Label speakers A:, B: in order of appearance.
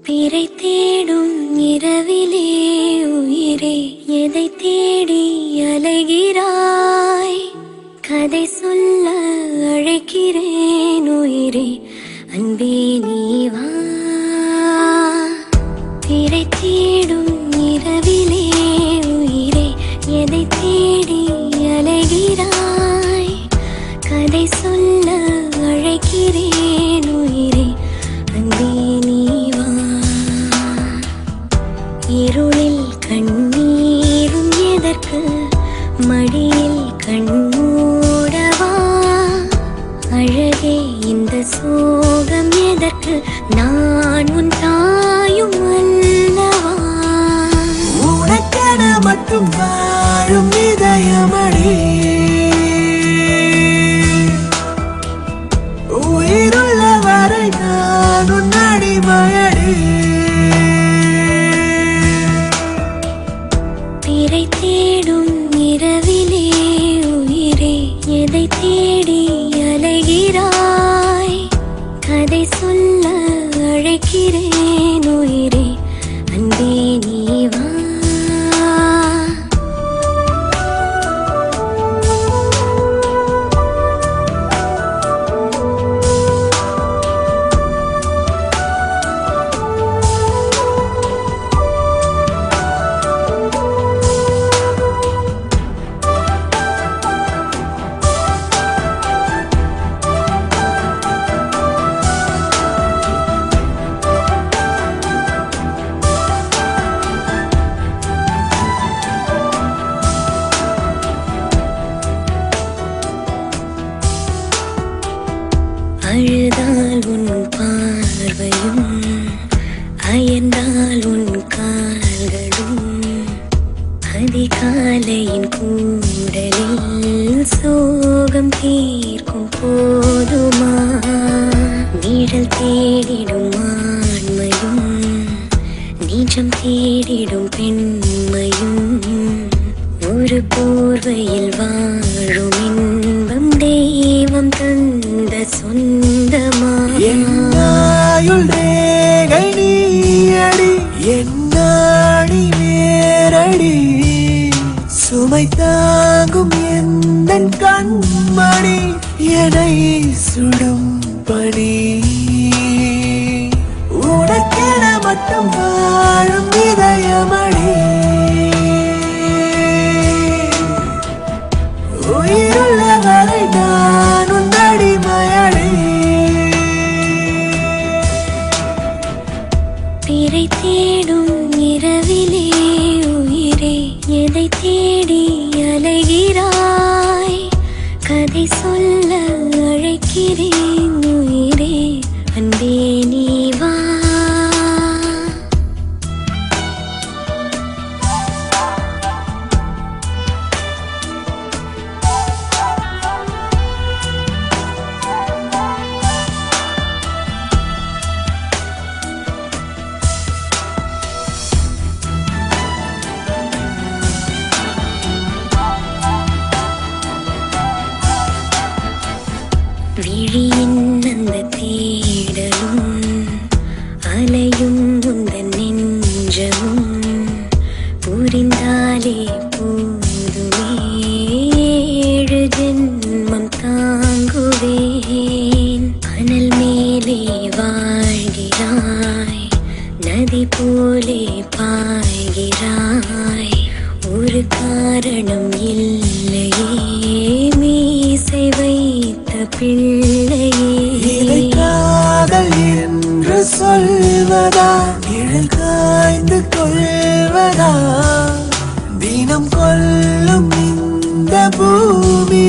A: பிறை தேடும் இரவிலே உயிரே எதை தேடி அலைகிறாய் கதை சொல்ல அழைக்கிறேன் உயிரே அன்பே நீ வா பிறை தேடும் இரவிலே உயிரே எதை தேடி அலைகிறாய் கதை சொல்ல அழைக்கிறேன் உயிரே அன்பே நீ வா இருளில் கண்ணீரும் எதற்கு மடியில் கண்மூடவா அழகே இந்த சோகம் எதற்கு நான் உன் தாயும் அல்லவா
B: உனக்கென மட்டும் வாழும் இதயமடி உயிருள்ள வரை நான் உன் அடிமையடி
A: பிறை தேடும் இரவிலே உயிரே எதை தேடி அலைகிறாய் கதை சொல்ல அழைக்கிறேன் உயிரே அன்பே நீ வா அழுதால் உன் பார்வையும் அயர்ந்தால் உன் கால்களும் அதிகாலையின் கூடலில் சோகம் தீர்க்கும் போதுமா நிழல் தேடிடும் ஆண்மையும் நீச்சம் தேடிடும் பெண்மையும் ஒரு போர்வையில் வாழும் இன்பம் தெய்வம் தந்த சொந்தமா
B: என்னாயுள் ரேகை நீயடி என்னாடி வேரடி சுமை தாங்கும் எந்தன் கண்மணி என்னை சுடும் பணி உனக்கென மட்டும் வாழும் இதயமடி உயிருள்ள வரை நான் உன் அடிமையடி
A: பிறை தேடும் இரவிலே உயிரே எதை தேடி அலைகிறாய் கதை சொல்ல அழைக்கிறேன் உயிரே அன்பே நீ வா விழியின் அந்த தேடலும் அலையும் உந்தன் நெஞ்சமும் புரிந்தாலே போதுமே 7 ஜென்மம் தாங்குவேன் அனல் மேலே வாழ்கிறாய் நதி போலே பாய்கிறாய் ஒரு காரணம் இல்லையே மீசை வைத்த பிள்ளையே
B: காதல் என்று சொல்வதா நிழல் காய்ந்து கொள்வதா தினம் கொல்லும் இந்த பூமி